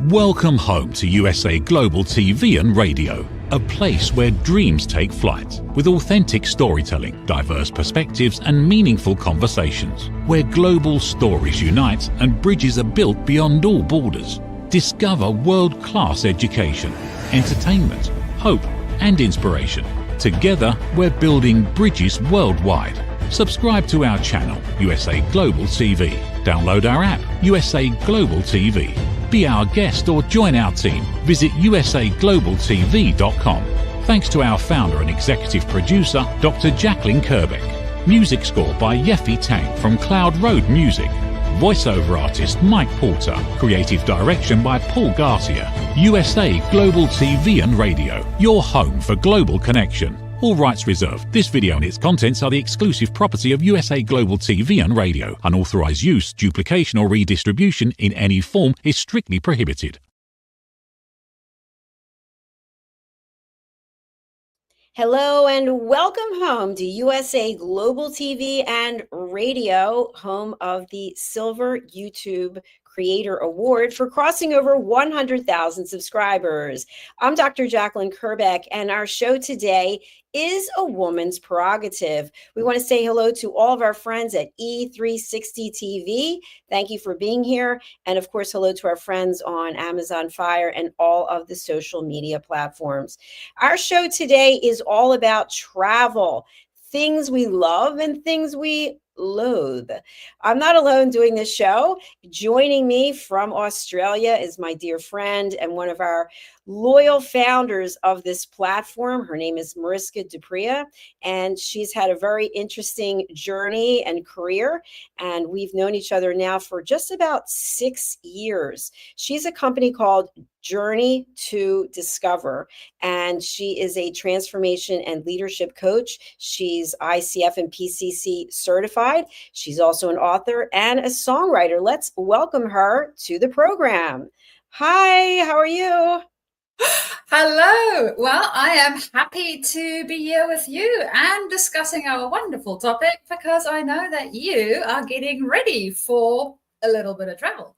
Welcome home to USA Global TV and Radio, a place where dreams take flight, with authentic storytelling, diverse perspectives and meaningful conversations, where global stories unite and bridges are built beyond all borders. Discover world-class education, entertainment, hope and inspiration. Together, we're building bridges worldwide. Subscribe to our channel, USA Global TV. Download our app, USA Global TV. Be our guest or join our team. Visit usaglobaltv.com. Thanks to our founder and executive producer, Dr. Jacalyn Kerbeck. Music score by Yeffy Tang from Cloud Road Music. Voiceover artist Mike Porter. Creative direction by Paul Garcia. USA Global TV and Radio. Your home for global connection. All rights reserved. This video and its contents are the exclusive property of USA Global TV and Radio. Unauthorized use, duplication or redistribution in any form is strictly prohibited. Hello and welcome home to USA Global TV and Radio, home of the Silver YouTube Creator Award for crossing over 100,000 subscribers. I'm Dr. Jacalyn Kerbeck, and our show today is a woman's prerogative. We want to say hello to all of our friends at E360 TV. Thank you for being here. And of course, hello to our friends on Amazon Fire and all of the social media platforms. Our show today is all about travel, things we love and things we loathe. I'm not alone doing this show. Joining me from Australia is my dear friend and one of our loyal founders of this platform. Her name is Mariska, and she's had a very interesting journey and career, and we've known each other now for just about 6 years. She's a company called Journey to Discover, and she is a transformation and leadership coach. She's ICF and PCC certified. She's also an author and a songwriter. Let's welcome her to the program. Hi, how are you? Hello. Well, I am happy to be here with you and discussing our wonderful topic, because I know that you are getting ready for a little bit of travel.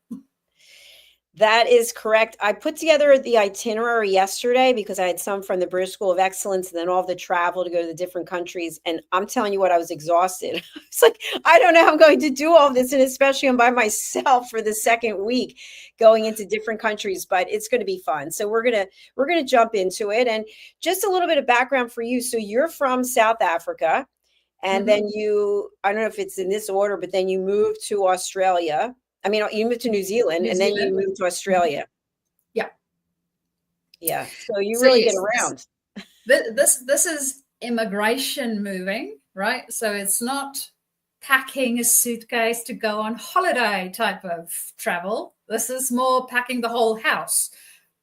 That is correct. I put together the itinerary yesterday because I had some from the British School of Excellence and then all the travel to go to the different countries. And I'm telling you what, I was exhausted. It's like, I don't know how I'm going to do all this. And especially I'm by myself for the second week going into different countries, but it's going to be fun. So we're going to jump into it. And just a little bit of background for you. So you're from South Africa, and then I don't know if it's in this order, but then you moved to Australia. I mean, you moved to New Zealand, and then you moved to Australia. Yeah. Yeah. So you really get around. This is immigration moving, right? So it's not packing a suitcase to go on holiday type of travel. This is more packing the whole house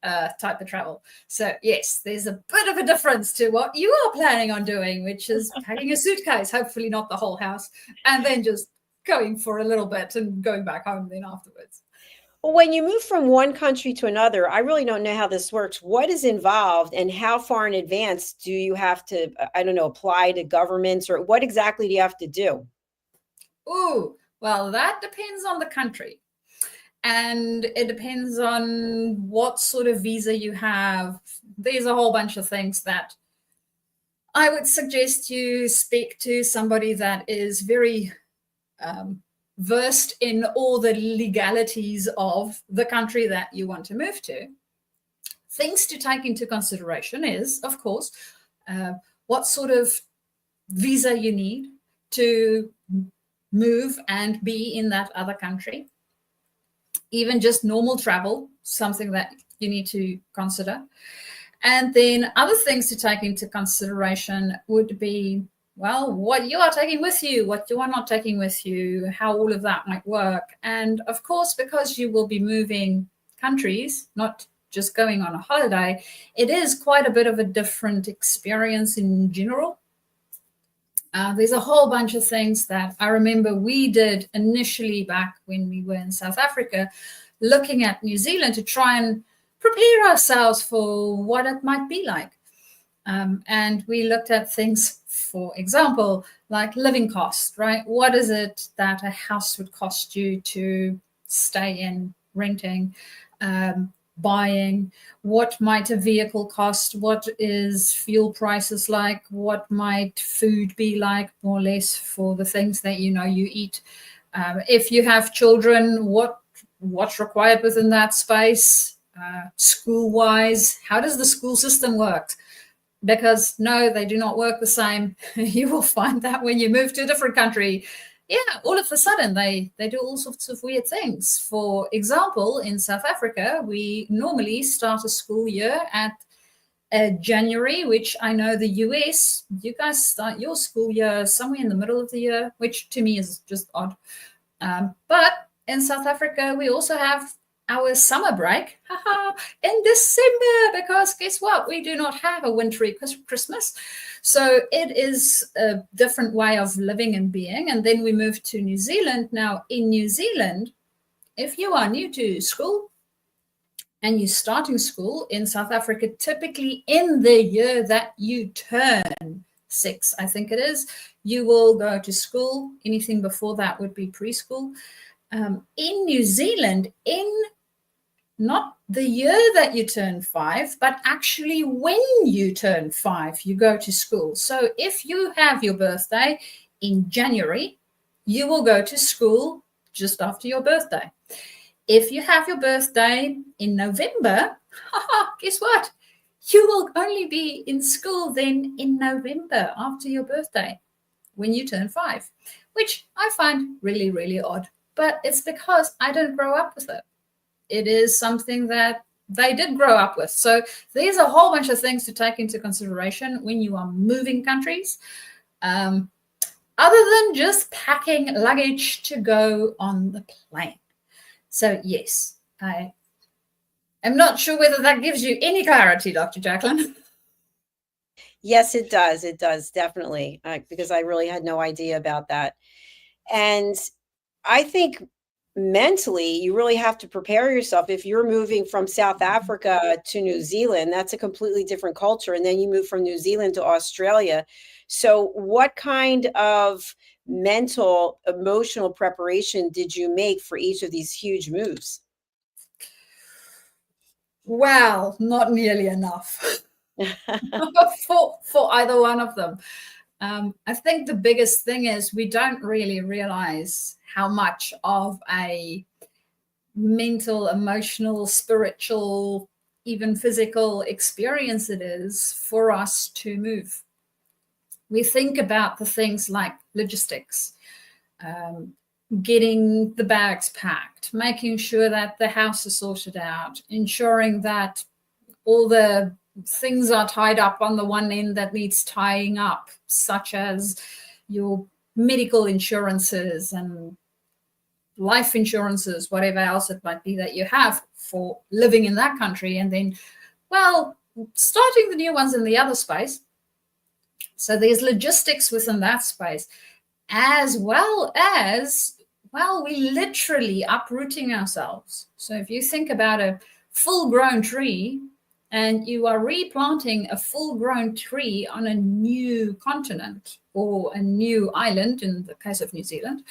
type of travel. So yes, there's a bit of a difference to what you are planning on doing, which is packing a suitcase, hopefully not the whole house, and then just going for a little bit and going back home then afterwards. Well, when you move from one country to another, I really don't know how this works. What is involved and how far in advance do you have to, I don't know, apply to governments, or what exactly do you have to do? Oh, well, that depends on the country. And it depends on what sort of visa you have. There's a whole bunch of things that I would suggest you speak to somebody that is very versed in all the legalities of the country that you want to move to. Things to take into consideration is, of course, what sort of visa you need to move and be in that other country. Even just normal travel, something that you need to consider. And then other things to take into consideration would be, well, what you are taking with you, what you are not taking with you, how all of that might work. And of course, because you will be moving countries, not just going on a holiday, it is quite a bit of a different experience in general. There's a whole bunch of things that I remember we did initially back when we were in South Africa, looking at New Zealand to try and prepare ourselves for what it might be like. And we looked at things, for example, like living cost, right? What is it that a house would cost you to stay in renting? buying, what might a vehicle cost, what is fuel prices like, what might food be like, more or less, for the things that you eat. If you have children, what's required within that space, school-wise, how does the school system work? Because no, they do not work the same. You will find that when you move to a different country, all of a sudden they do all sorts of weird things. For example, in South Africa, we normally start a school year at January, which I know the US, you guys start your school year somewhere in the middle of the year, which to me is just odd. But in South Africa, we also have our summer break in December, because guess what? We do not have a wintry Christmas. So it is a different way of living and being. And then we move to New Zealand. Now, in New Zealand, if you are new to school and you're starting school in South Africa, typically in the year that you turn 6, I think it is, you will go to school. Anything before that would be preschool. In New Zealand, in not the year that you turn 5, but actually when you turn 5, you go to school. So if you have your birthday in January, you will go to school just after your birthday. If you have your birthday in November, guess what? You will only be in school then in November after your birthday when you turn 5, which I find really, really odd. But it's because I didn't grow up with it. It is something that they did grow up with. So there's a whole bunch of things to take into consideration when you are moving countries, other than just packing luggage to go on the plane. So yes, I am not sure whether that gives you any clarity, Dr. Jacalyn. Yes, it does. It does, definitely, because I really had no idea about that. And I think mentally, you really have to prepare yourself. If you're moving from South Africa to New Zealand, that's a completely different culture. And then you move from New Zealand to Australia. So what kind of mental, emotional preparation did you make for each of these huge moves? Well, not nearly enough for either one of them. I think the biggest thing is we don't really realize how much of a mental, emotional, spiritual, even physical experience it is for us to move. We think about the things like logistics, getting the bags packed, making sure that the house is sorted out, ensuring that all the things are tied up on the one end that needs tying up, such as your medical insurances and life insurances, whatever else it might be that you have for living in that country. And then, well, starting the new ones in the other space. So there's logistics within that space, as well as, well, we literally uprooting ourselves. So if you think about a full-grown tree, and you are replanting a full-grown tree on a new continent or a new island, in the case of New Zealand,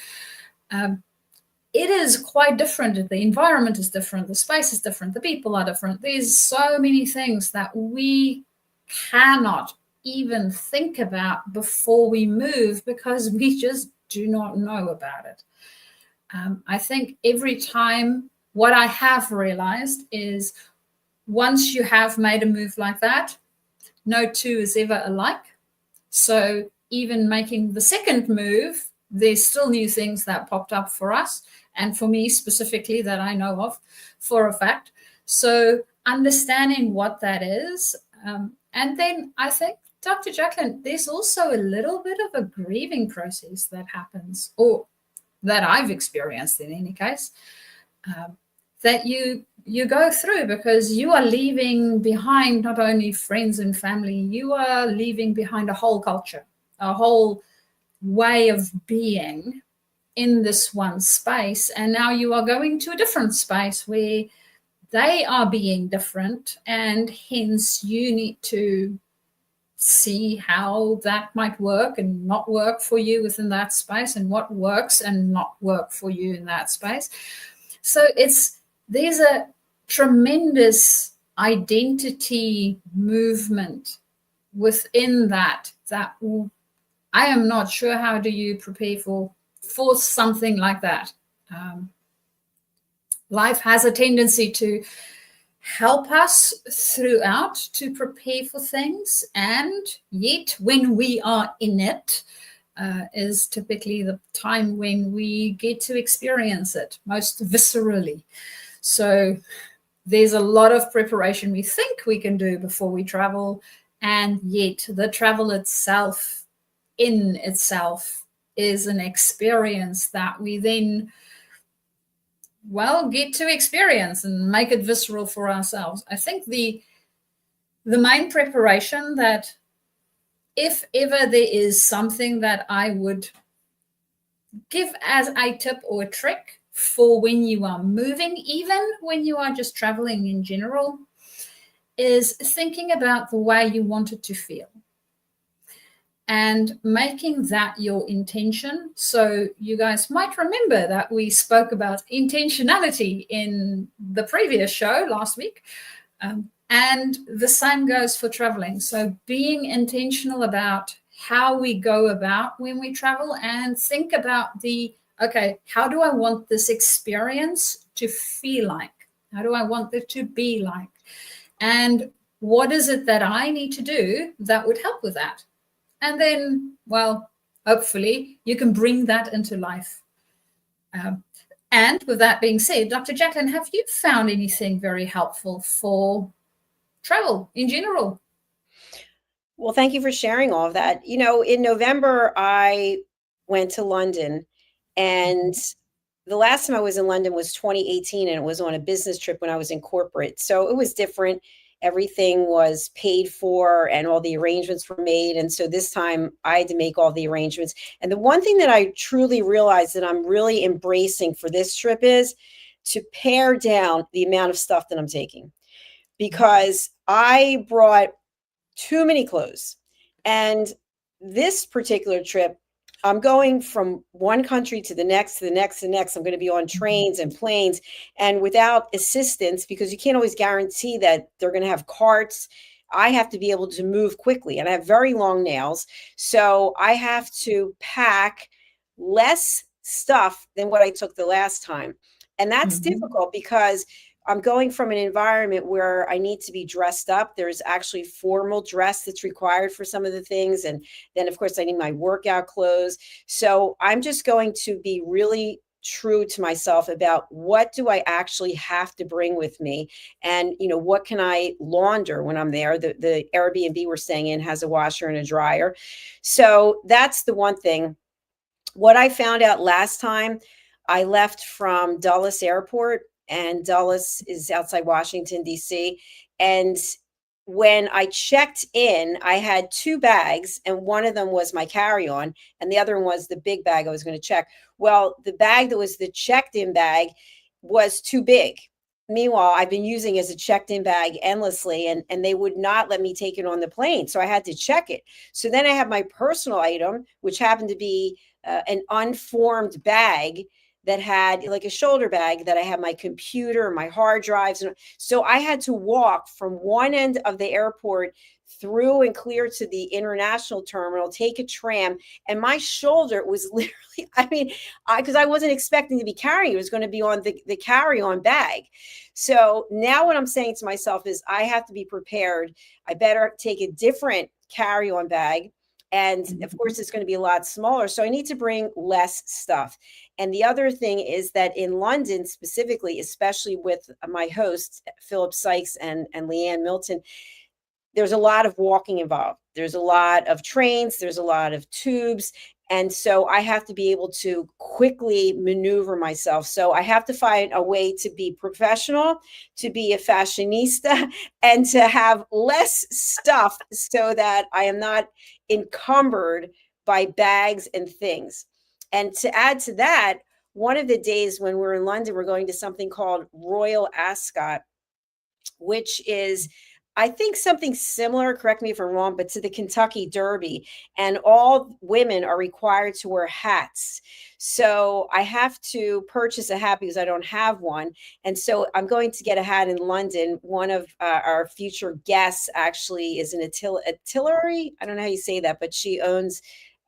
it is quite different. The environment is different. The space is different. The people are different. There's so many things that we cannot even think about before we move because we just do not know about it. I think every time what I have realized is once you have made a move like that, no two is ever alike. So even making the second move, there's still new things that popped up for us. And for me specifically that I know of for a fact. So understanding what that is. And then I think, Dr. Jacalyn, there's also a little bit of a grieving process that happens, or that I've experienced in any case, that you go through because you are leaving behind not only friends and family, you are leaving behind a whole culture, a whole way of being in this one space. And now you are going to a different space where they are being different. And hence you need to see how that might work and not work for you within that space, and what works and not work for you in that space. So there's a tremendous identity movement within that I am not sure how do you prepare for something like that. Life has a tendency to help us throughout to prepare for things, and yet when we are in it is typically the time when we get to experience it most viscerally. So there's a lot of preparation we think we can do before we travel, and yet the travel itself in itself is an experience that we then get to experience and make it visceral for ourselves. I think the main preparation, that if ever there is something that I would give as a tip or a trick for when you are moving, even when you are just traveling in general, is thinking about the way you want it to feel and making that your intention. So you guys might remember that we spoke about intentionality in the previous show last week. And the same goes for traveling. So being intentional about how we go about when we travel, and think about how do I want this experience to feel like? How do I want it to be like? And what is it that I need to do that would help with that? And then, hopefully you can bring that into life. And with that being said, Dr. Jacalyn, have you found anything very helpful for travel in general? Well, thank you for sharing all of that. In November, I went to London, and the last time I was in London was 2018, and it was on a business trip when I was in corporate. So it was different. Everything was paid for and all the arrangements were made. And so this time I had to make all the arrangements. And the one thing that I truly realized that I'm really embracing for this trip is to pare down the amount of stuff that I'm taking, because I brought too many clothes. And this particular trip, I'm going from one country to the next, to the next, to the next. I'm going to be on trains and planes, and without assistance, because you can't always guarantee that they're going to have carts. I have to be able to move quickly, and I have very long nails. So I have to pack less stuff than what I took the last time. And that's difficult because I'm going from an environment where I need to be dressed up. There's actually formal dress that's required for some of the things. And then, of course, I need my workout clothes. So I'm just going to be really true to myself about what do I actually have to bring with me, and what can I launder when I'm there. The Airbnb we're staying in has a washer and a dryer. So that's the one thing. What I found out last time, I left from Dulles Airport, and Dulles is outside Washington, D.C. And when I checked in, I had two bags, and one of them was my carry-on, and the other one was the big bag I was going to check. Well, the bag that was the checked-in bag was too big. Meanwhile, I've been using it as a checked-in bag endlessly, and they would not let me take it on the plane. So I had to check it. So then I have my personal item, which happened to be an unformed bag that had like a shoulder bag that I had my computer, my hard drives. And so I had to walk from one end of the airport through and clear to the international terminal, take a tram. And my shoulder was literally, because I wasn't expecting to be carrying, it was going to be on the carry-on bag. So now what I'm saying to myself is I have to be prepared. I better take a different carry-on bag. And of course, it's going to be a lot smaller. So I need to bring less stuff. And the other thing is that in London specifically, especially with my hosts, Philip Sykes and Leanne Milton, there's a lot of walking involved. There's a lot of trains. There's a lot of tubes. And so I have to be able to quickly maneuver myself. So I have to find a way to be professional, to be a fashionista, and to have less stuff so that I am not encumbered by bags and things. And to add to that, one of the days when we're in London, we're going to something called Royal Ascot, which is I think something similar, correct me if I'm wrong, but to the Kentucky Derby, and all women are required to wear hats. So I have to purchase a hat because I don't have one. And so I'm going to get a hat in London. One of our future guests actually is an artillery. I don't know how you say that, but she owns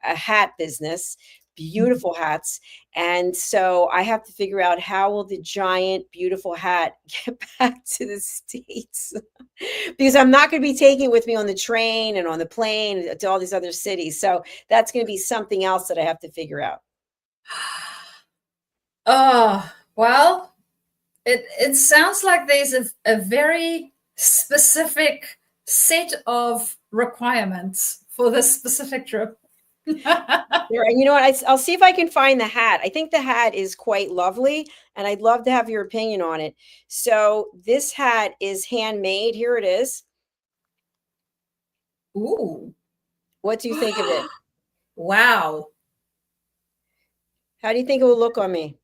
a hat business, beautiful hats. And so I have to figure out how will the giant, beautiful hat get back to the States because I'm not going to be taking it with me on the train and on the plane to all these other cities. So that's going to be something else that I have to figure out. Oh, well, it sounds like there's a very specific set of requirements for this specific trip. And you know what? I'll see if I can find the hat. I think the hat is quite lovely, and I'd love to have your opinion on it. So this hat is handmade. Here it is. Ooh. What do you think of it? Wow. How do you think it will look on me?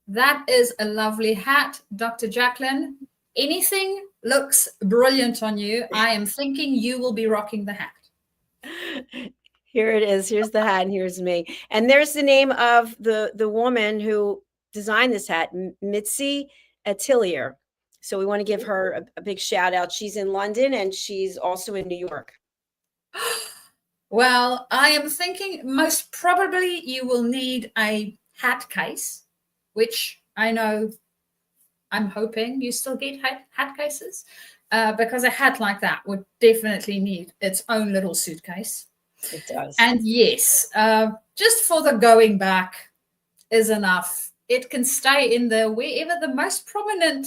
That is a lovely hat, Dr. Jacalyn. Anything looks brilliant on you. I am thinking you will be rocking the hat. Here it is. Here's the hat, and here's me. And there's the name of the woman who designed this hat, Mitzi Atelier. So we want to give her a big shout out. She's in London, and she's also in New York. Well, I am thinking most probably you will need a hat case, which I know I'm hoping you still get hat cases, because a hat like that would definitely need its own little suitcase. It does. And yes, just for the going back is enough. It can stay in there wherever the most prominent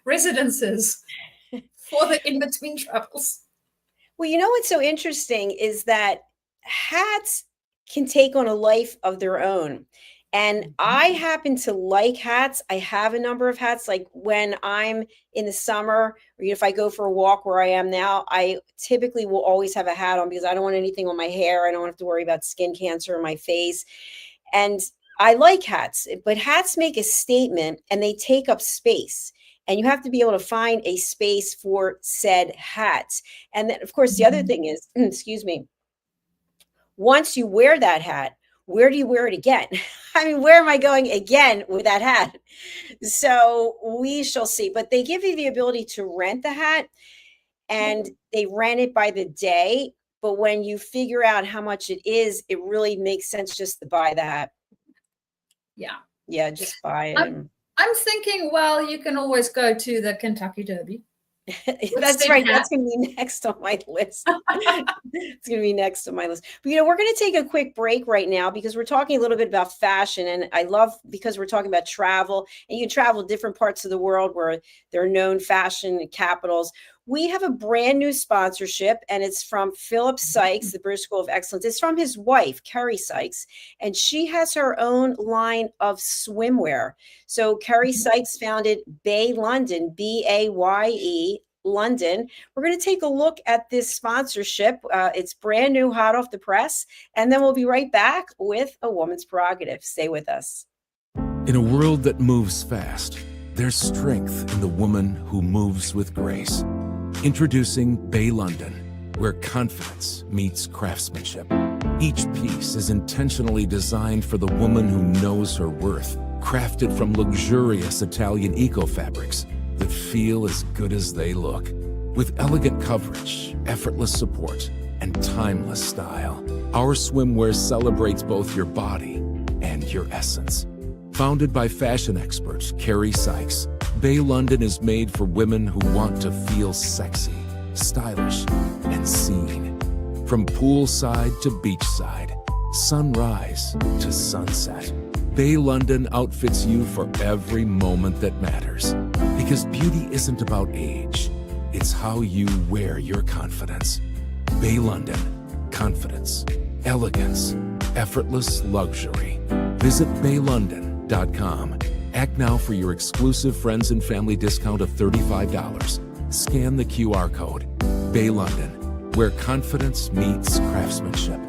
residences for the in-between travels. Well, you know what's so interesting is that hats can take on a life of their own. And I happen to like hats. I have a number of hats. Like when I'm in the summer, or if I go for a walk where I am now, I typically will always have a hat on because I don't want anything on my hair. I don't have to worry about skin cancer on my face. And I like hats, but hats make a statement and they take up space. And you have to be able to find a space for said hats. And then, of course, the other thing is, excuse me, once you wear that hat, where do you wear it again? I mean, where am I going again with that hat? So we shall see. But they give you the ability to rent the hat, and they rent it by the day. But when you figure out how much it is, it really makes sense just to buy the hat. Yeah. Yeah, just buy it. I'm thinking, well, you can always go to the Kentucky Derby. That's right. That's going to be next on my list. It's going to be next on my list. But, we're going to take a quick break right now because we're talking a little bit about fashion. And I love because we're talking about travel, and you travel different parts of the world where there are known fashion capitals. We have a brand new sponsorship, and it's from Philip Sykes, the British School of Excellence. It's from his wife, Kerry Sykes, and she has her own line of swimwear. So Kerry Sykes founded Baye London, B-A-Y-E, London. We're going to take a look at this sponsorship. It's brand new, hot off the press, and then we'll be right back with A Woman's Prerogative. Stay with us. In a world that moves fast, there's strength in the woman who moves with grace. Introducing Baye London, where confidence meets craftsmanship. Each piece is intentionally designed for the woman who knows her worth, crafted from luxurious Italian eco-fabrics that feel as good as they look. With elegant coverage, effortless support, and timeless style, our swimwear celebrates both your body and your essence. Founded by fashion expert Kerry Sykes, Baye London is made for women who want to feel sexy, stylish, and seen. From poolside to beachside, sunrise to sunset, Baye London outfits you for every moment that matters. Because beauty isn't about age, it's how you wear your confidence. Baye London, confidence, elegance, effortless luxury. Visit BayeLondon.com. Act now for your exclusive friends and family discount of $35. Scan the QR code. Baye London, where confidence meets craftsmanship.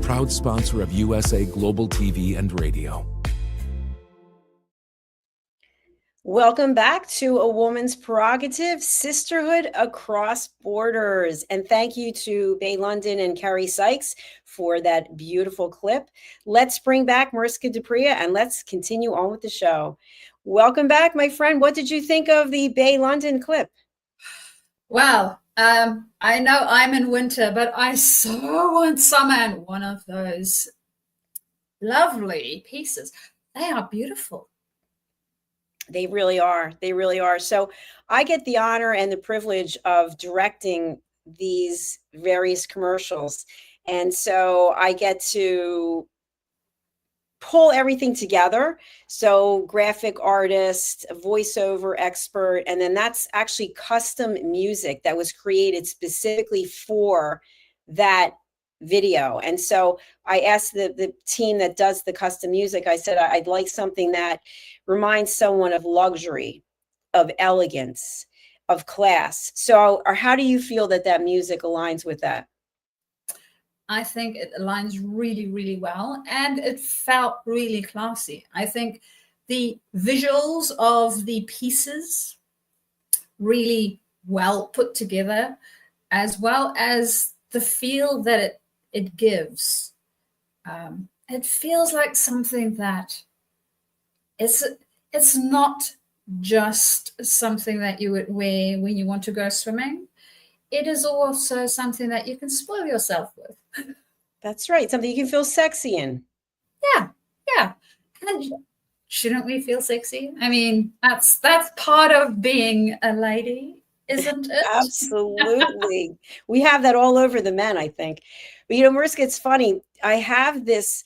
Proud sponsor of USA Global TV and Radio. Welcome back to A Woman's Prerogative, Sisterhood Across Borders. And thank you to Bay London and Carrie Sykes for that beautiful clip. Let's bring back Mariska and let's continue on with the show. Welcome back, my friend. What did you think of the Bay London clip? Well, I know I'm in winter, but I so want summer, and one of those lovely pieces. They are beautiful. They really are. They really are. So I get the honor and the privilege of directing these various commercials. And so I get to pull everything together. So graphic artist, voiceover expert, and then that's actually custom music that was created specifically for that video. And so I asked the team that does the custom music, I said, I'd like something that reminds someone of luxury, of elegance, of class. So, or how do you feel that music aligns with that? I think it aligns really, really well, and it felt really classy. I think the visuals of the pieces really well put together, as well as the feel that it gives. It feels like something that it's not just something that you would wear when you want to go swimming. It is also something that you can spoil yourself with. That's right. Something you can feel sexy in. Yeah. And shouldn't we feel sexy? I mean, that's part of being a lady, isn't it? Absolutely. We have that all over the men, I think. But Mariska, it's funny. I have this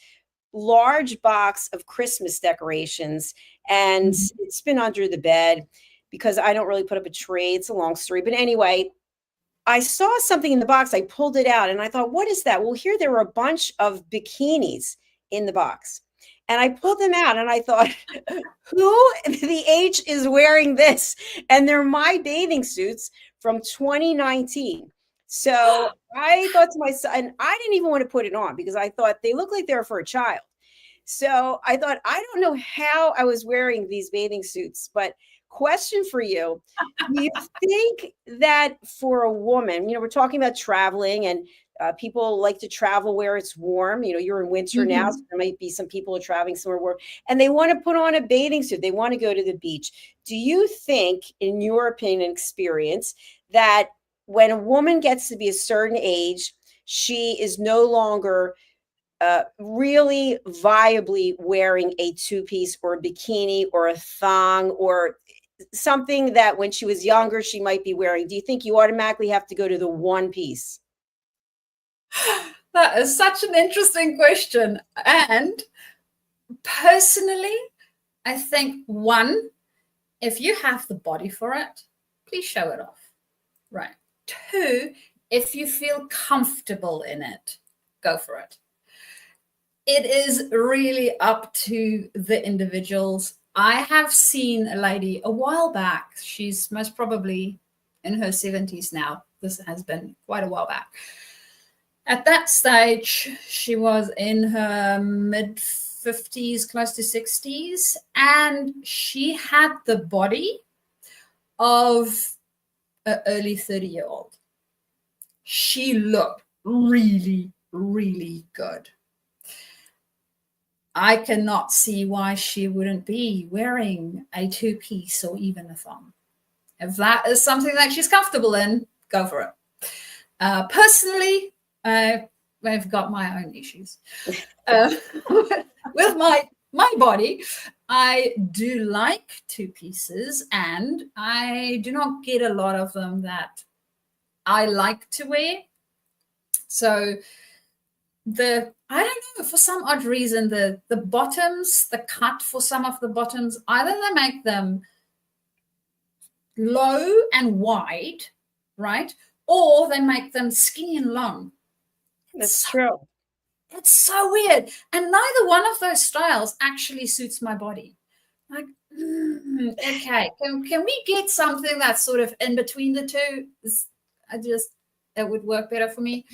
large box of Christmas decorations, and it's been under the bed because I don't really put up a tree. It's a long story. But anyway, I saw something in the box. I pulled it out and I thought, what is that? Well, here there were a bunch of bikinis in the box. And I pulled them out and I thought, who the H is wearing this? And they're my bathing suits from 2019. So I thought to myself, and I didn't even want to put it on because I thought they look like they're for a child. So I thought, I don't know how I was wearing these bathing suits, but question for you. Do you think that for a woman, we're talking about traveling and people like to travel where it's warm. You're in winter now, so there might be some people who are traveling somewhere warm and they want to put on a bathing suit. They want to go to the beach. Do you think, in your opinion and experience, that when a woman gets to be a certain age, she is no longer really viably wearing a two-piece or a bikini or a thong or something that when she was younger she might be wearing? Do you think you automatically have to go to the one piece? That is such an interesting question. And personally, I think, one, if you have the body for it, please show it off. Right. Two, if you feel comfortable in it, go for it. It is really up to the individuals. I have seen a lady a while back. She's most probably in her 70s now. This has been quite a while back. At that stage, she was in her mid-50s, close to 60s, and she had the body of an early 30-year-old. She looked really, really good. I cannot see why she wouldn't be wearing a two-piece or even a thong. If that is something that she's comfortable in, go for it. Personally, I've got my own issues with my body. I do like two pieces, and I do not get a lot of them that I like to wear. So I don't know, for some odd reason, the bottoms, the cut for some of the bottoms, either they make them low and wide, right? Or they make them skinny and long. That's true. It's so weird. And neither one of those styles actually suits my body. Like, okay, can we get something that's sort of in between the two? It would work better for me.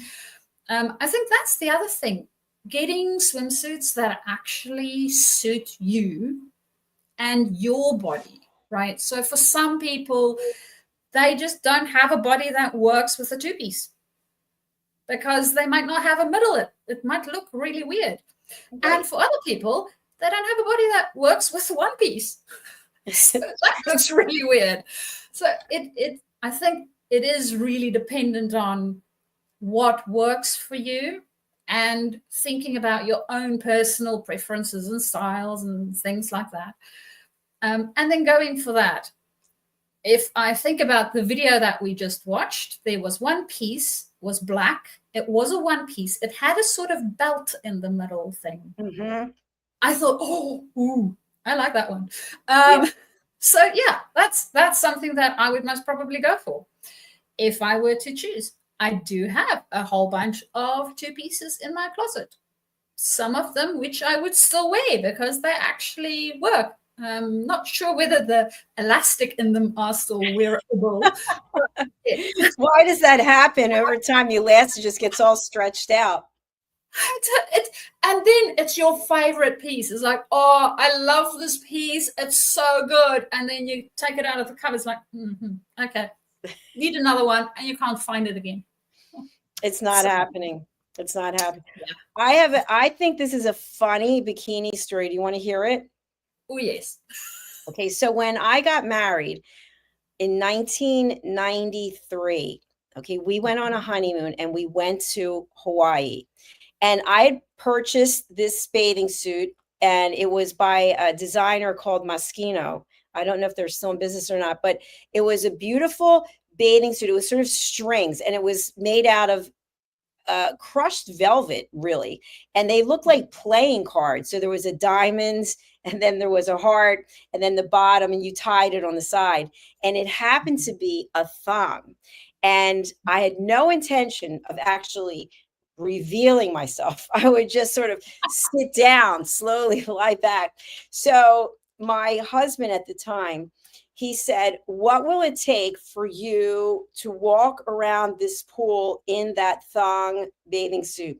I think that's the other thing. Getting swimsuits that actually suit you and your body. right? So for some people, they just don't have a body that works with a two-piece because they might not have a middle. It might look really weird. Right. And for other people, they don't have a body that works with one piece. So that looks really weird. So I think it is really dependent on what works for you and thinking about your own personal preferences and styles and things like that. And then going for that. If I think about the video that we just watched, there was one piece, was black. It was a one piece. It had a sort of belt in the middle thing. Mm-hmm. I thought, oh, ooh, I like that one. Yeah. So yeah, that's something that I would most probably go for if I were to choose. I do have a whole bunch of two pieces in my closet. Some of them which I would still wear because they actually work. Not sure whether the elastic in them are still wearable. Why does that happen? Over time, your elastic just gets all stretched out. And then it's your favorite piece. It's like, oh, I love this piece. It's so good. And then you take it out of the cover. It's like, okay, need another one, and you can't find it again. It's not happening. It's not happening. Yeah. I think this is a funny bikini story. Do you want to hear it? Oh, yes. Okay, so when I got married in 1993, okay, we went on a honeymoon and we went to Hawaii. And I had purchased this bathing suit, and it was by a designer called Moschino. I don't know if they're still in business or not, but it was a beautiful bathing suit. It was sort of strings, and it was made out of crushed velvet, really. And they looked like playing cards. So there was a diamond, and then there was a heart, and then the bottom, and you tied it on the side. And it happened to be a thong. And I had no intention of actually revealing myself. I would just sort of sit down, slowly lie back. So my husband at the time, he said, what will it take for you to walk around this pool in that thong bathing suit?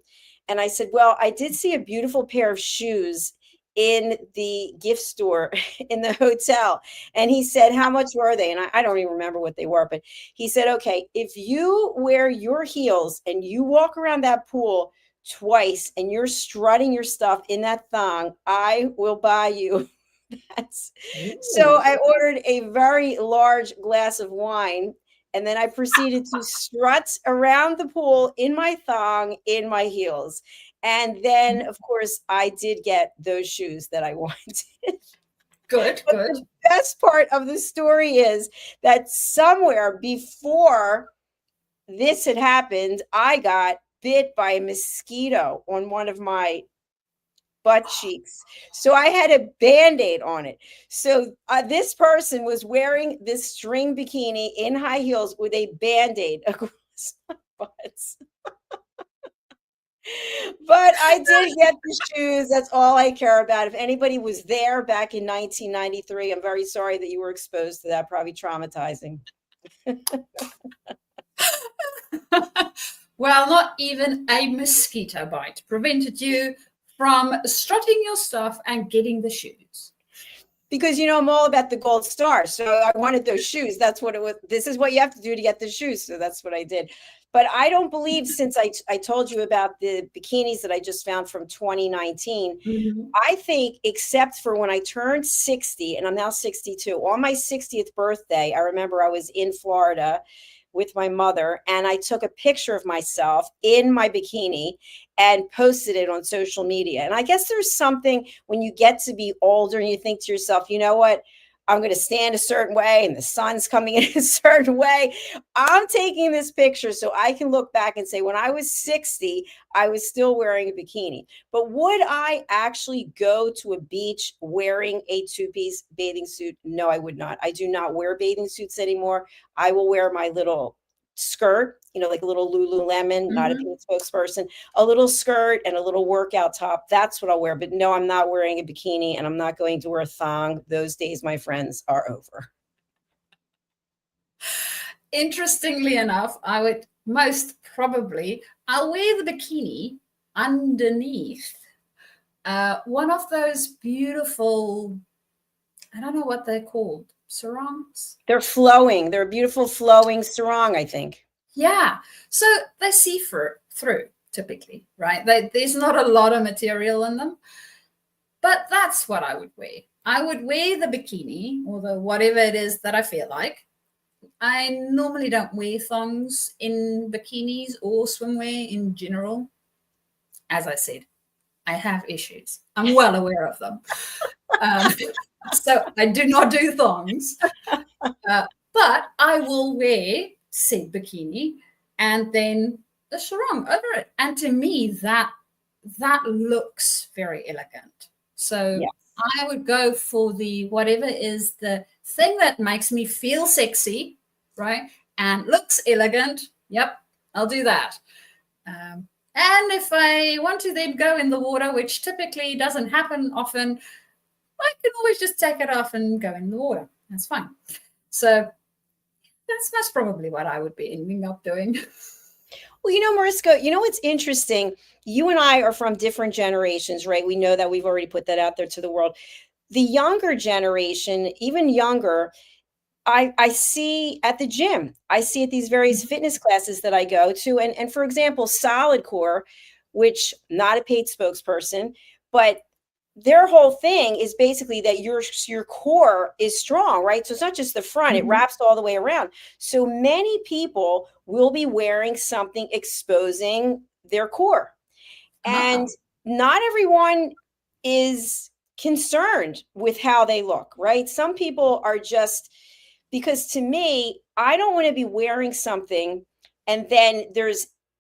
And I said, well, I did see a beautiful pair of shoes in the gift store in the hotel. And he said, how much were they? And I don't even remember what they were, but he said, okay, if you wear your heels and you walk around that pool twice and you're strutting your stuff in that thong, I will buy you. So I ordered a very large glass of wine, and then I proceeded to strut around the pool in my thong, in my heels. And then, of course, I did get those shoes that I wanted. Good. The best part of the story is that somewhere before this had happened, I got bit by a mosquito on one of my butt cheeks. So I had a Band-Aid on it. So this person was wearing this string bikini in high heels with a Band-Aid across my butts. But I did get the shoes. That's all I care about. If anybody was there back in 1993, I'm very sorry that you were exposed to that. Probably traumatizing. Well, not even a mosquito bite prevented you from strutting your stuff and getting the shoes. Because, you know, I'm all about the gold star. So I wanted those shoes. That's what it was. This is what you have to do to get the shoes. So that's what I did. But I don't believe, since I told you about the bikinis that I just found from 2019, I think, except for when I turned 60, and I'm now 62, on my 60th birthday, I remember I was in Florida with my mother, and I took a picture of myself in my bikini and posted it on social media. And I guess there's something when you get to be older and you think to yourself, you know what? I'm going to stand a certain way and the sun's coming in a certain way. I'm taking this picture so I can look back and say, when I was 60, I was still wearing a bikini. But would I actually go to a beach wearing a two-piece bathing suit? No, I would not. I do not wear bathing suits anymore. I will wear my little skirt, you know, like a little Lululemon, not a pink spokesperson, a little skirt and a little workout top. That's what I'll wear. But no, I'm not wearing a bikini, and I'm not going to wear a thong. Those days, my friends, are over. Interestingly enough, I would most probably, I'll wear the bikini underneath one of those beautiful, I don't know what they're called, sarongs. They're flowing. They're a beautiful flowing sarong, I think. Yeah. So they see through typically, right? There's not a lot of material in them, but that's what I would wear. I would wear the bikini or the whatever it is that I feel like. I normally don't wear thongs in bikinis or swimwear in general. As I said, I have issues. I'm well aware of them. So I do not do thongs. But I will wear said bikini and then the sarong over it. And to me, that looks very elegant. So Yes. I would go for the whatever is the thing that makes me feel sexy, right? And looks elegant. Yep, I'll do that. And if I want to then go in the water, which typically doesn't happen often, I can always just take it off and go in the water. That's fine. So that's probably what I would be ending up doing. Well, Mariska, what's interesting? You and I are from different generations, right? We know that. We've already put that out there to the world. The younger generation, even younger, I see at the gym. I see at these various fitness classes that I go to. And for example, Solid Core, which not a paid spokesperson, but their whole thing is basically that your core is strong, right? So it's not just the front, it wraps all the way around. So many people will be wearing something exposing their core. And not everyone is concerned with how they look, right? Some people are just, because to me, I don't want to be wearing something and then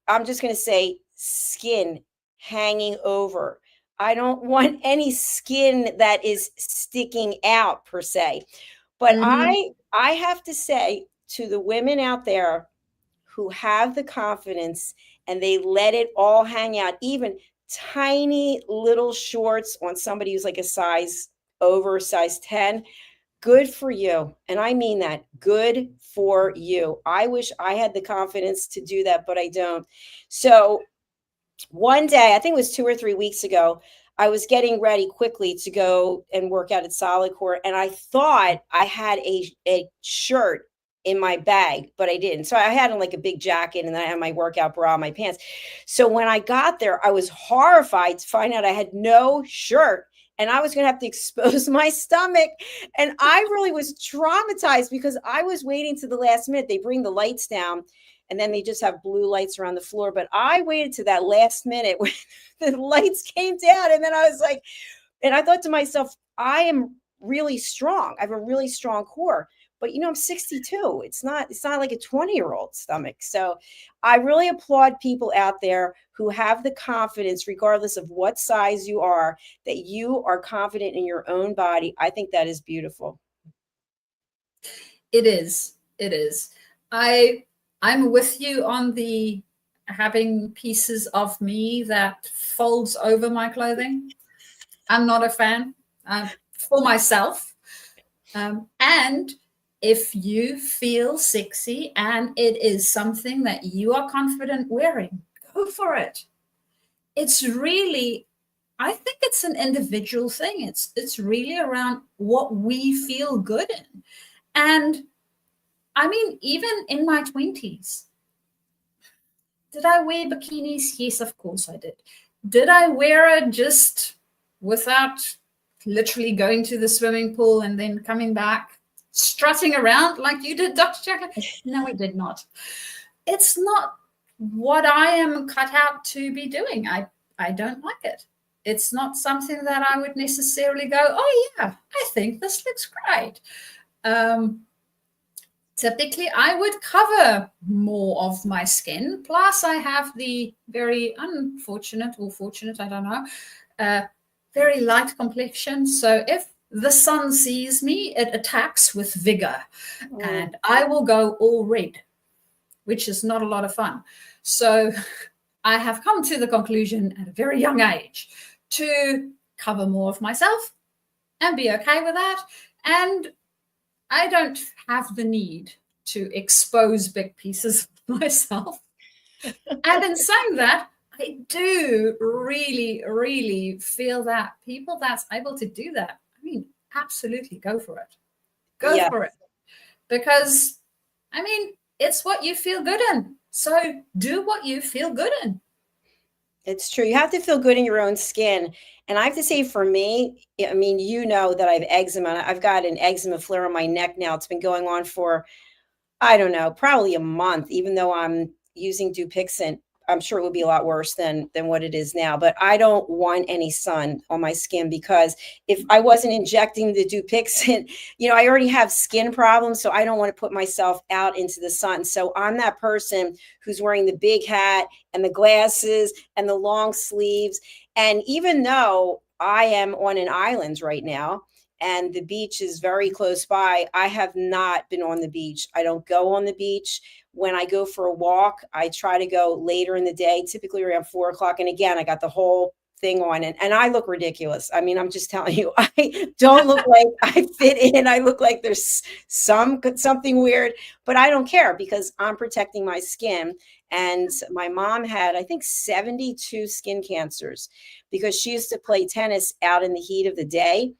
I'm just going to say skin hanging over. I don't want any skin that is sticking out per se. But I have to say to the women out there who have the confidence and they let it all hang out, even tiny little shorts on somebody who's like a size 10, good for you. And I mean that, good for you. I wish I had the confidence to do that, but I don't. So one day, I think it was 2 or 3 weeks ago, I was getting ready quickly to go and work out at Solid Core. And I thought I had a shirt in my bag, but I didn't. So I had on like a big jacket and then I had my workout bra, my pants. So when I got there, I was horrified to find out I had no shirt and I was going to have to expose my stomach. And I really was traumatized because I was waiting to the last minute. They bring the lights down and then they just have blue lights around the floor. But I waited to that last minute when the lights came down. And then I was like, and I thought to myself, I am really strong. I have a really strong core. But I'm 62. It's not like a 20-year-old stomach. So I really applaud people out there who have the confidence, regardless of what size you are, that you are confident in your own body. I think that is beautiful. It is. It is. I'm with you on the having pieces of me that folds over my clothing. I'm not a fan for myself. And if you feel sexy and it is something that you are confident wearing, go for it. It's really, I think it's an individual thing. It's really around what we feel good in. And I mean, even in my 20s, did I wear bikinis? Yes, of course I did. Did I wear it just without literally going to the swimming pool and then coming back, strutting around like you did, Dr. Jacalyn? No, I did not. It's not what I am cut out to be doing. I don't like it. It's not something that I would necessarily go, oh yeah, I think this looks great. Typically, I would cover more of my skin. Plus, I have the very unfortunate or fortunate, I don't know, very light complexion. So if the sun sees me, it attacks with vigor. And I will go all red, which is not a lot of fun. So I have come to the conclusion at a very young age to cover more of myself and be okay with that. And I don't have the need to expose big pieces of myself. And in saying that, I do really, really feel that people that's able to do that, I mean, absolutely go for it. Go for it. Because, I mean, it's what you feel good in. So do what you feel good in. It's true. You have to feel good in your own skin. And I have to say, for me, I mean, you know that I have eczema. I've got an eczema flare on my neck now. It's been going on for, I don't know, probably a month, even though I'm using Dupixent. I'm sure it would be a lot worse than what it is now, but I don't want any sun on my skin, because if I wasn't injecting the Dupixent, I already have skin problems, so I don't want to put myself out into the sun. So I'm that person who's wearing the big hat and the glasses and the long sleeves. And even though I am on an island right now, and the beach is very close by, I have not been on the beach. I don't go on the beach. When I go for a walk, I try to go later in the day, typically around 4 o'clock. And again, I got the whole thing on, and I look ridiculous. I mean, I'm just telling you, I don't look like I fit in. I look like there's something weird, but I don't care, because I'm protecting my skin. And my mom had, I think, 72 skin cancers, because she used to play tennis out in the heat of the day.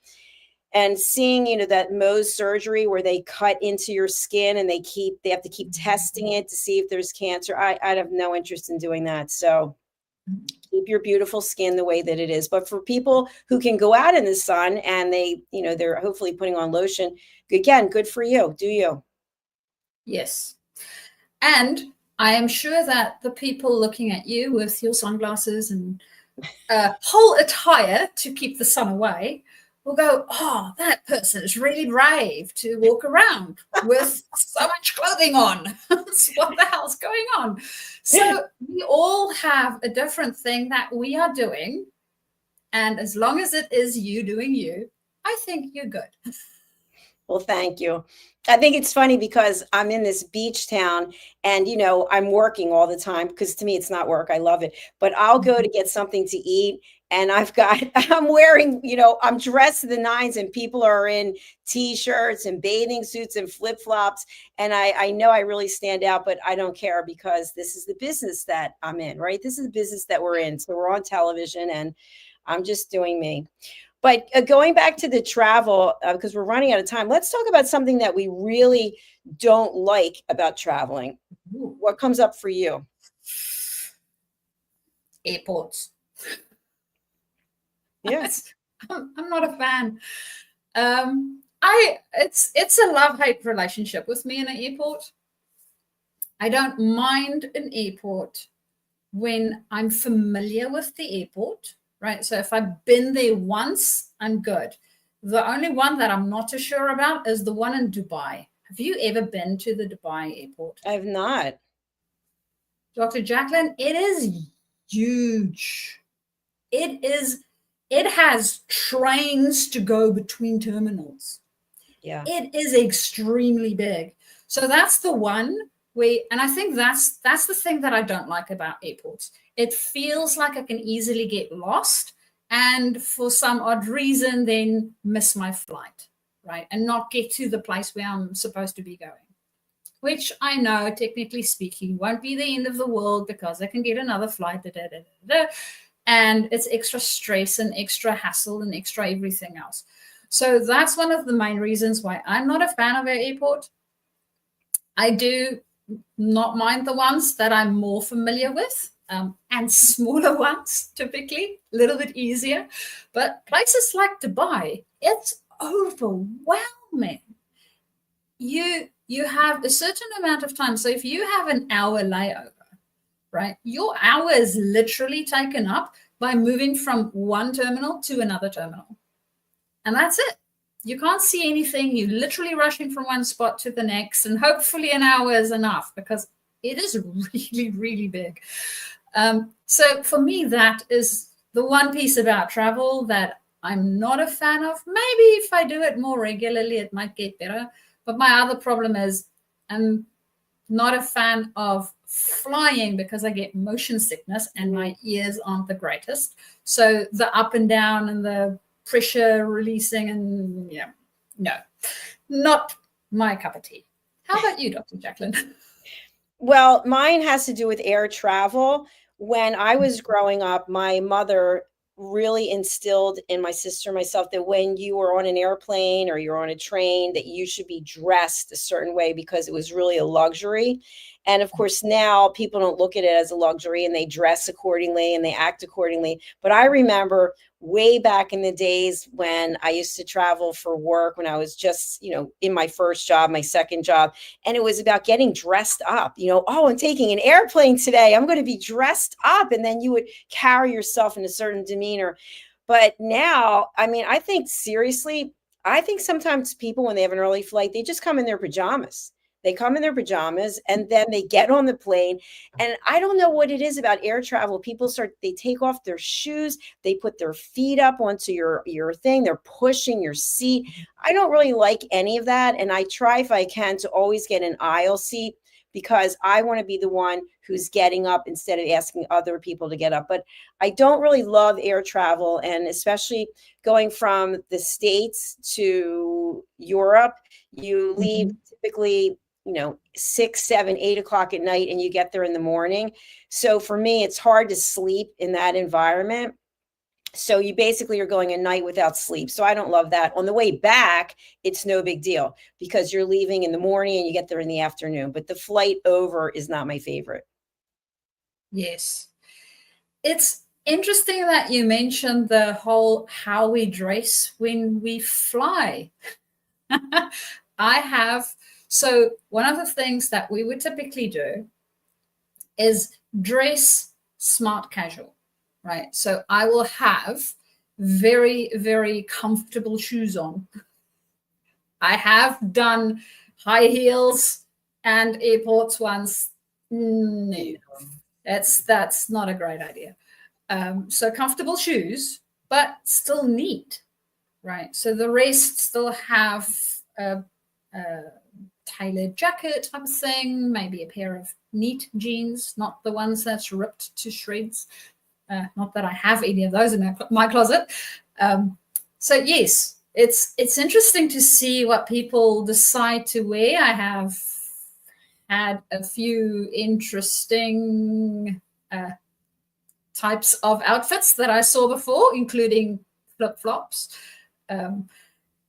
And seeing, that Mohs surgery where they cut into your skin and they have to keep testing it to see if there's cancer. I'd have no interest in doing that. So keep your beautiful skin the way that it is. But for people who can go out in the sun and they're hopefully putting on lotion, again, good for you. Do you? Yes. And I am sure that the people looking at you with your sunglasses and whole attire to keep the sun away will go, oh, that person is really brave to walk around with so much clothing on. What the hell's going on? So we all have a different thing that we are doing. And as long as it is you doing you, I think you're good. Well, thank you. I think it's funny because I'm in this beach town and, I'm working all the time, because to me, it's not work. I love it. But I'll go to get something to eat, and I'm wearing, I'm dressed to the nines, and people are in T-shirts and bathing suits and flip-flops. And I know I really stand out, but I don't care, because this is the business that I'm in, right? This is the business that we're in. So we're on television, and I'm just doing me. But going back to the travel, because we're running out of time, let's talk about something that we really don't like about traveling. What comes up for you? Airports. Yes. I'm not a fan. It's a love-hate relationship with me in an airport. I don't mind an airport when I'm familiar with the airport. Right. So if I've been there once, I'm good. The only one that I'm not too sure about is the one in Dubai. Have you ever been to the Dubai airport? I have not. Dr. Jacalyn, it is huge. It has trains to go between terminals. Yeah. It is extremely big. So that's the one and I think that's the thing that I don't like about airports. It feels like I can easily get lost and for some odd reason then miss my flight, right? And not get to the place where I'm supposed to be going, which I know, technically speaking, won't be the end of the world, because I can get another flight, and it's extra stress and extra hassle and extra everything else. So that's one of the main reasons why I'm not a fan of our airport. I do not mind the ones that I'm more familiar with, and smaller ones, typically, a little bit easier. But places like Dubai, it's overwhelming. You have a certain amount of time. So if you have an hour layover, right, your hour is literally taken up by moving from one terminal to another terminal. And that's it. You can't see anything. You're literally rushing from one spot to the next, and hopefully an hour is enough, because it is really, really big. So for me, that is the one piece about travel that I'm not a fan of. Maybe if I do it more regularly, it might get better. But my other problem is I'm not a fan of flying, because I get motion sickness and my ears aren't the greatest. So the up and down and the pressure releasing, and no, not my cup of tea. How about you, Dr. Jacalyn? Well, mine has to do with air travel. When I was growing up, my mother really instilled in my sister and myself that when you were on an airplane or you're on a train, that you should be dressed a certain way because it was really a luxury. And of course, now people don't look at it as a luxury and they dress accordingly and they act accordingly. But I remember way back in the days when I used to travel for work, when I was just, in my first job, my second job, and it was about getting dressed up, oh, I'm taking an airplane today, I'm going to be dressed up. And then you would carry yourself in a certain demeanor. But now, I mean, I think sometimes people, when they have an early flight, they just come in their pajamas. They come in their pajamas and then they get on the plane. And I don't know what it is about air travel. People they take off their shoes. They put their feet up onto your thing. They're pushing your seat. I don't really like any of that. And I try, if I can, to always get an aisle seat because I want to be the one who's getting up instead of asking other people to get up. But I don't really love air travel. And especially going from the States to Europe, you leave typically 6, 7, 8 o'clock at night, and you get there in the morning. So for me, it's hard to sleep in that environment. So you basically are going a night without sleep. So I don't love that. On the way back, it's no big deal because you're leaving in the morning and you get there in the afternoon. But the flight over is not my favorite. Yes. It's interesting that you mentioned the whole how we dress when we fly. So one of the things that we would typically do is dress smart casual, right? So I will have very, very comfortable shoes on. I have done high heels and airports once. No, that's not a great idea. So comfortable shoes, but still neat, right? So the rest still have a tailored jacket type of thing, maybe a pair of neat jeans, not the ones that's ripped to shreds. Not that I have any of those in my closet. So yes, it's interesting to see what people decide to wear. I have had a few interesting types of outfits that I saw before, including flip-flops.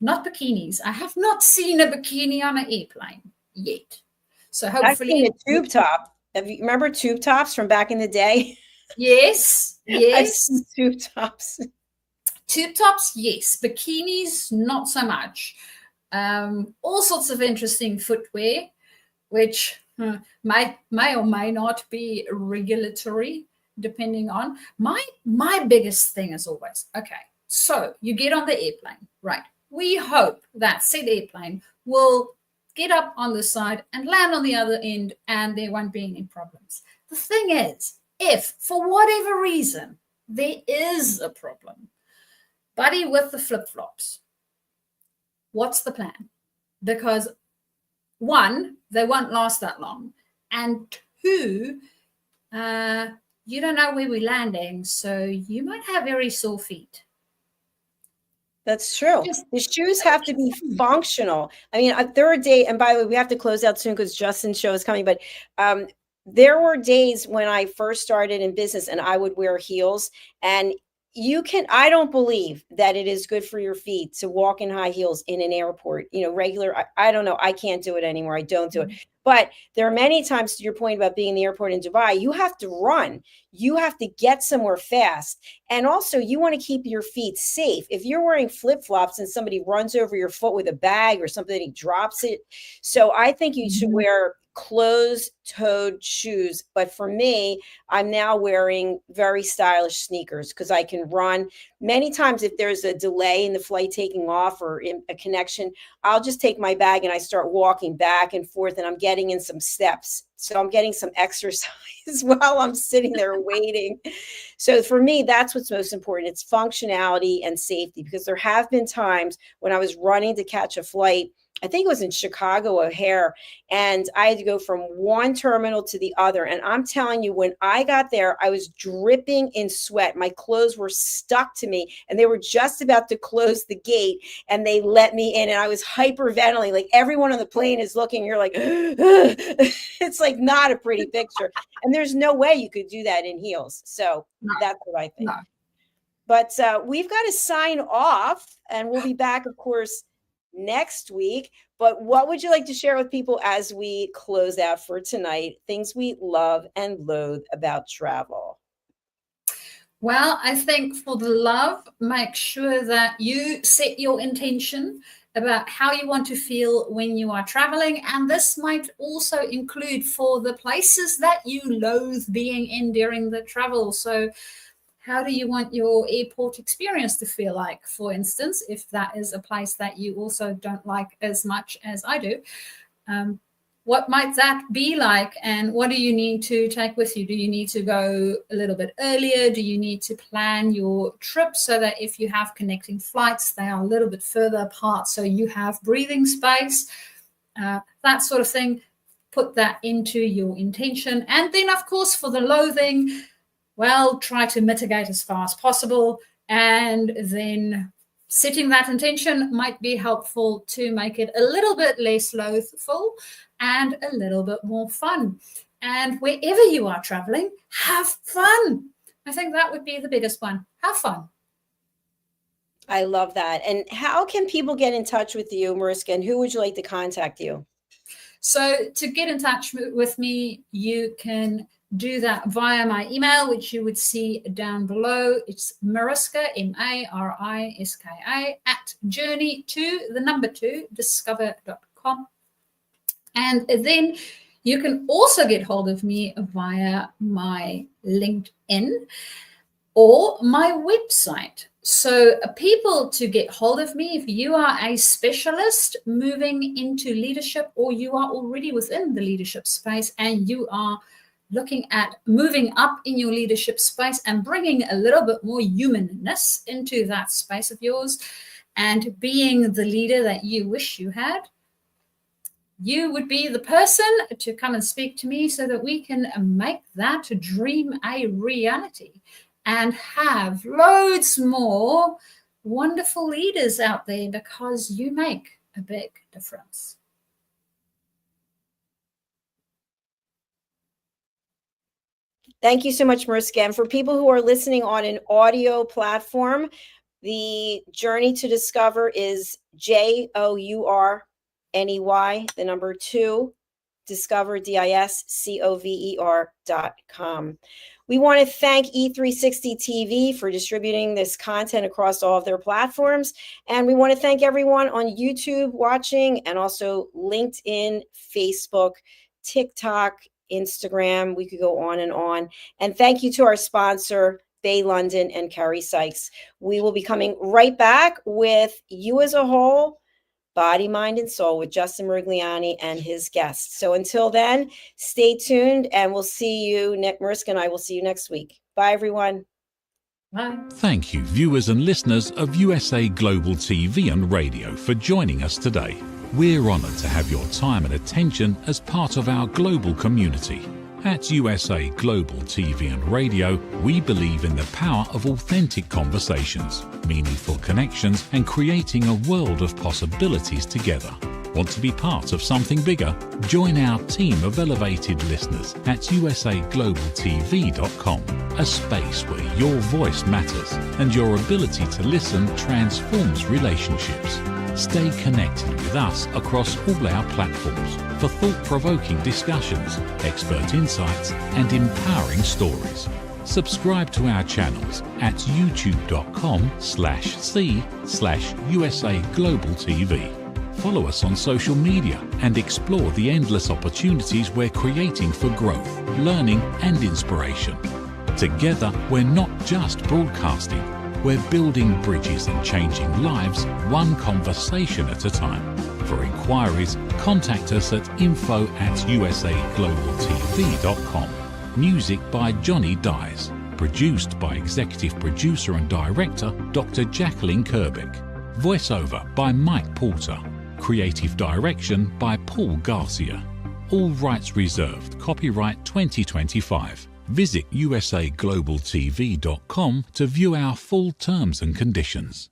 Not bikinis. I have not seen a bikini on an airplane yet. So hopefully, I've seen a tube top. Remember tube tops from back in the day? Yes. I've seen tube tops. Tube tops, yes. Bikinis, not so much. All sorts of interesting footwear, which may or may not be regulatory, depending on. My biggest thing is always, okay, so you get on the airplane, right? We hope that said airplane will get up on the side and land on the other end and there won't be any problems. The thing is, if for whatever reason there is a problem, buddy with the flip-flops, what's the plan? Because one, they won't last that long. And two, you don't know where we're landing, so you might have very sore feet. That's true. The shoes have to be functional. I mean, there are days, and by the way, we have to close out soon because Justin's show is coming, but there were days when I first started in business and I would wear heels, and I don't believe that it is good for your feet to walk in high heels in an airport, regular. I don't know. I can't do it anymore. I don't do it. But there are many times, to your point about being in the airport in Dubai, you have to run. You have to get somewhere fast. And also, you want to keep your feet safe. If you're wearing flip-flops and somebody runs over your foot with a bag or something, he drops it. So I think you should wear closed-toed shoes. But for me, I'm now wearing very stylish sneakers because I can run. Many times if there's a delay in the flight taking off or in a connection, I'll just take my bag and I start walking back and forth, and I'm getting in some steps. So I'm getting some exercise while I'm sitting there waiting. So for me, that's what's most important. It's functionality and safety, because there have been times when I was running to catch a flight. I think it was in Chicago O'Hare, and I had to go from one terminal to the other. And I'm telling you, when I got there, I was dripping in sweat. My clothes were stuck to me, and they were just about to close the gate, and they let me in, and I was hyperventilating. Like, everyone on the plane is looking. You're like, it's like not a pretty picture. And there's no way you could do that in heels. So that's what I think. No. But we've got to sign off, and we'll be back, of course, next week. But what would you like to share with people as we close out for tonight? Things we love and loathe about travel. Well, I think for the love, make sure that you set your intention about how you want to feel when you are traveling. And this might also include for the places that you loathe being in during the travel. So how do you want your airport experience to feel like, for instance, if that is a place that you also don't like as much as I do? What might that be like, and what do you need to take with you? Do you need to go a little bit earlier? Do you need to plan your trip so that if you have connecting flights, they are a little bit further apart so you have breathing space? That sort of thing. Put that into your intention. And then, of course, for the loathing, well, try to mitigate as far as possible. And then setting that intention might be helpful to make it a little bit less loathful and a little bit more fun. And wherever you are traveling, have fun. I think that would be the biggest one. Have fun. I love that. And how can people get in touch with you, Mariska, and who would you like to contact you? So to get in touch with me, you can do that via my email, which you would see down below. It's Mariska, Mariska, journey2discover.com. And then you can also get hold of me via my LinkedIn or my website. So people to get hold of me, if you are a specialist moving into leadership, or you are already within the leadership space and you are looking at moving up in your leadership space and bringing a little bit more humanness into that space of yours and being the leader that you wish you had, you would be the person to come and speak to me so that we can make that dream a reality and have loads more wonderful leaders out there, because you make a big difference. Thank you so much, Mariska. And for people who are listening on an audio platform, the Journey to Discover is JOURNEY, 2, discover.com. We want to thank E360 TV for distributing this content across all of their platforms. And we want to thank everyone on YouTube watching, and also LinkedIn, Facebook, TikTok, Instagram. We could go on and on. And thank you to our sponsor, Bay London and Carrie Sykes. We will be coming right back with You as a Whole, Body, Mind, and Soul with Justin Merigliani and his guests. So until then, stay tuned, and we'll see you, Mariska and I will see you next week. Bye, everyone. Bye. Thank you, viewers and listeners of USA Global TV and Radio, for joining us today. We're honoured to have your time and attention as part of our global community. At USA Global TV and Radio, we believe in the power of authentic conversations, meaningful connections, and creating a world of possibilities together. Want to be part of something bigger? Join our team of elevated listeners at usaglobaltv.com, a space where your voice matters and your ability to listen transforms relationships. Stay connected with us across all our platforms for thought-provoking discussions, expert insights, and empowering stories. Subscribe to our channels at youtube.com/c/USA Global TV. Follow us on social media and explore the endless opportunities we're creating for growth, learning, and inspiration. Together, we're not just broadcasting. We're building bridges and changing lives, one conversation at a time. For inquiries, contact us at info@usaglobaltv.com. Music by Johnny Dies. Produced by Executive Producer and Director Dr. Jacalyn Kerbeck. Voiceover by Mike Porter. Creative Direction by Paul Garcia. All rights reserved. Copyright 2025. Visit usaglobaltv.com to view our full terms and conditions.